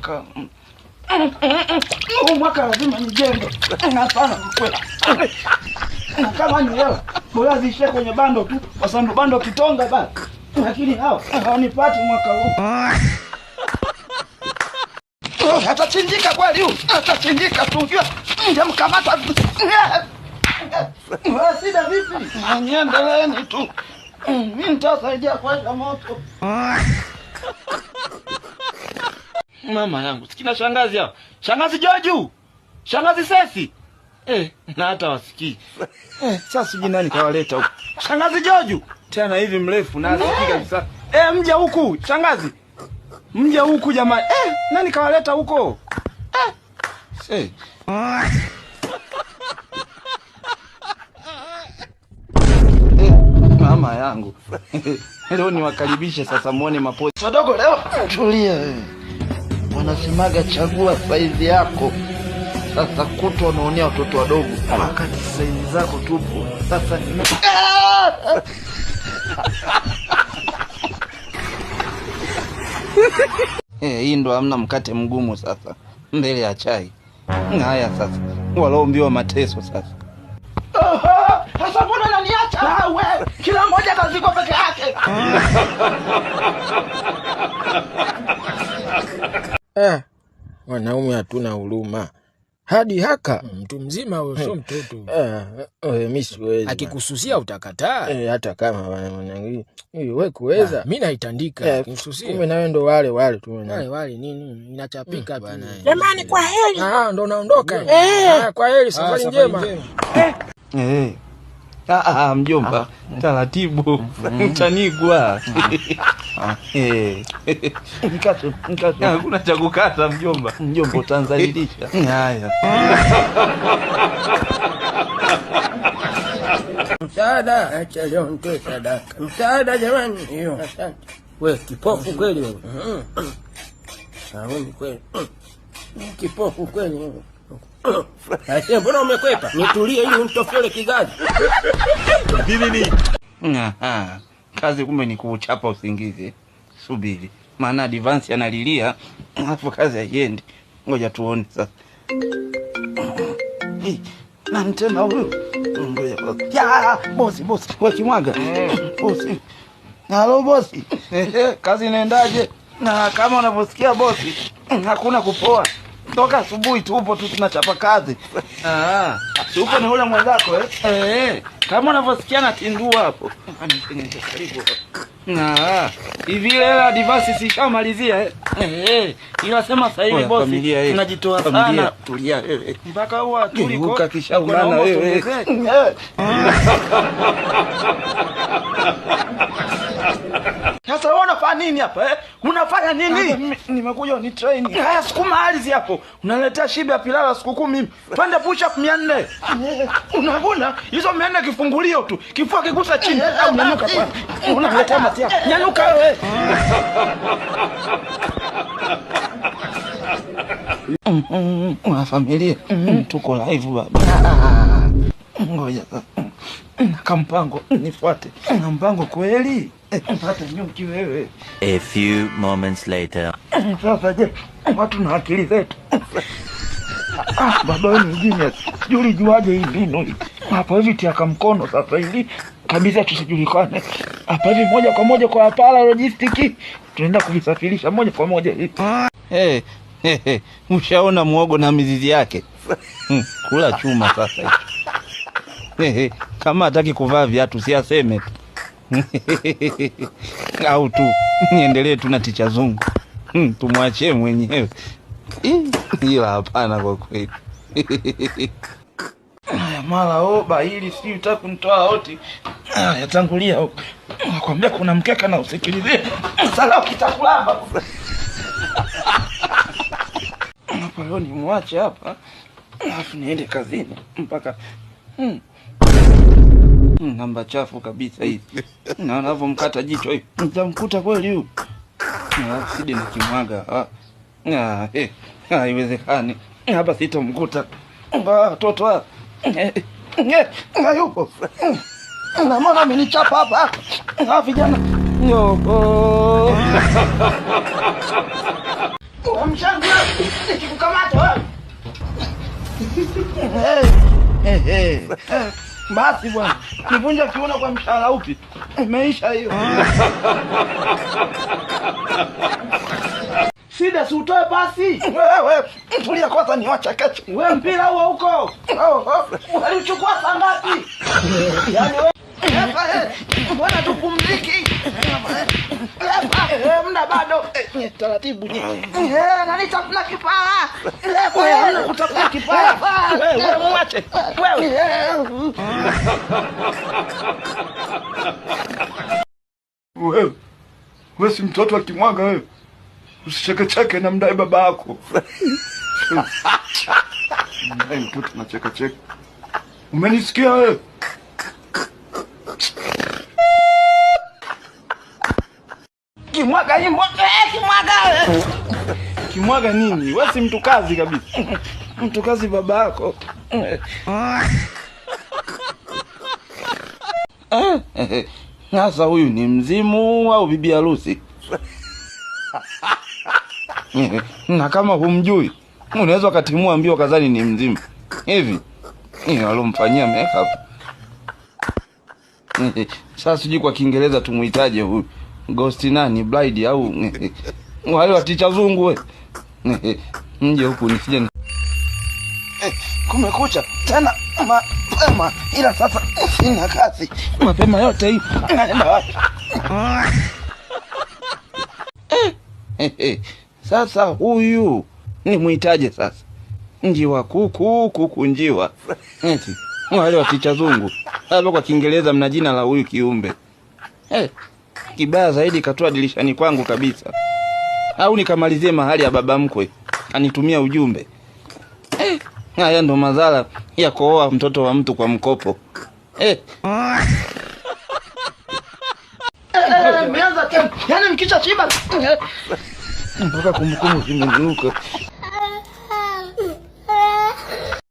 mwaka. Mwaka lazima nijenge. Hapana mkwela. Kama ni leo, bora zishe kwenye bando tu, kwa sababu bando kitonga basi. Lakini hao hawanipati mwaka huu. Atachinjika kweli huyu. Atachinjika tungiwa. Mkamata. Sida vipi? Niendeleeni tu. Mimi nitasaidia kuwasha moto. Mama yangu, sikina shangazi hao. Shangazi Joju. Shangazi Sesi. Na hata wasikii. Sasa sijui nani kawaleta huku. Shangazi Joju. Tena hivi mrefu na asikii kabisa. Mja huku, shangazi. Mja huku jamani. Nani kawaleta huko? Mama yangu. Leo niwakaribishe sasa muone mapozi. Wadogo leo tulia wewe. Wanasemaga chagua saizi yako. Sasa kutwa unaonea watoto wadogo. Wakati saizi zako tupo. Sasa hii ndo hamna mkate mgumu sasa. Mbele ya chai. Haya sasa. Walaombiwa mateso sasa. Sasa mbona unaniacha wewe? Kila mmoja kaziko peke yake. Wanaume hatuna huruma. Hadi haka mtu mzima wewe sio mtoto. Mimi siwezi. Akikususia utakataa? Hata kama wanangi. Wewe kuweza. Mimi naitandika. Kikususia. Kumbe na wewe ndo wale tu. Wale nini? Inachapika bwana. Jamani kwa heri. Ndo naondoka. Kwa heri, safari njema. Mjomba, taratibu. Mtanigwa. Mkato. Hakuna cha kukata mjomba. Mjomba utanzalilisha. Haya. Msaada, acha leo nitoe sadaka. Msaada jamani, hiyo. Asante. Wewe kipofu kweli wewe. Wewe kweli. Kipofu kweli wewe. Acha mbona umekwepa? Nitulie ili unitofele kigazi. Nini? Kazi kumbe ni kuchapa usingizi. Subiri. Maana advance analilia, alafu kazi haiendi. Ngoja tuone sasa. Nani tena huyu? Ngoja. Ya, bosi. Wewe kimwaga. Bosi. Halo bosi. Kazi inaendaje? Na kama unavyosikia bosi, hakuna kupoa. Toka asubuhi tupo tu tunachapa kazi. Upo na ule mwenzako kama unavyosikia na tindua hapo. Hivi leo advance sishamalizia ila sema sasa hivi bosi tunajitoa sana. Tulia wewe. Mpaka huwa tuliko kisha unana wewe. Sasa wewe unafanya nini hapa Unafanya nini? Nimekuja ni train. Haya sukuma ardhi hapo. Unaletea shibe ya pilala siku 10. Twende push up 400. Unavuna hizo 400 kifungulio tu. Kifua kigusa chini. Nyanyuka kwa. Unaletea matia. Nyanyuka wewe. Familia. Tuko live baba. Ngoja sasa. Kampango nifuate. Mpango kweli? Pata nyuki wewe. A few moments later. Sasa je, watu na akili zetu. Baba wewe ni genius. Juli juaje hii mbinu hii? Hapo hivi tia mkono sasa ili kabisa tusijulikane. Hapa hivi moja kwa moja kwa Apala Logistics. Tunaenda kuvisafirisha moja kwa moja hivi. Ushaona muogo na mizizi yake? Kula chuma sasa. Kama hataki kuvaa viatu si aseme tu. Au tu niendelee tu na ticha zungu. Tumwachie mwenyewe. Ila hapana kwa kweli. Mara oba hili si utaka kunitoa hoti. Yatangulia huko. Nakwambia kuna mkeka na usikilizie. Sala ukitakulamba. Hapa leo ni muache hapa. Alafu niende kazini mpaka namba chafu kabisa hii. Na anavyomkata jicho hivi. Nitamkuta kweli huyu. Na sidi nikimwaga. Haiwezekani. Hapa sitamkuta. Watoto hapa. Hayupo. Na mbona amenichapa hapa? Vijana. Mshanga, nikikukamata wewe. Basi bwana, nivunja kiuno kwa mshahara upi? Imeisha hiyo. Shida si utoe basi. Wewe, tulia kwanza niwacha kesho. Wewe mpira huo huko. Alichukua saa ngapi? Yaani wewe mbona tupumziki? Mna bado. Taratibu. Nani chakula kipara? Wewe unataka kipara. Wewe mwache. Wewe si mtoto wa Kimwaga wewe. Usicheke na mdai baba yako. Mdai mtoto na cheke. Umenisikia wewe? Kimwaga nyimbo. Kimwaga. Kimwaga nini? Wewe si mtu kazi kabisa. Mtu kazi baba yako. Sasa huyu ni mzimu au bibi harusi? Na kama humjui, unaweza katimua mbio kazani ni mzimu. Hivi walomfanyia makeup. Sasa sijui kwa Kiingereza tumuitaje huyu. Ghost nani, bride au wale wa ticha zungu we. Nje huku nisije. Kumekucha tena mapema, ila sasa sina kazi. Mapema yote hii naenda wapi? Sasa huyu ni muitaje sasa? Njiwa kuku njiwa. Wale wa ticha zungu. Hapo kwa Kiingereza mna jina la huyu kiumbe. Kibaya zaidi katoa dirishani kwangu kabisa. Au nikamalizie mahali ya baba mkwe anitumia ujumbe. Haya ndo madhara ya kuoa mtoto wa mtu kwa mkopo. Mianza tena. Yaani mkicha chiba. Mpaka kumbukumbu zimeniruka.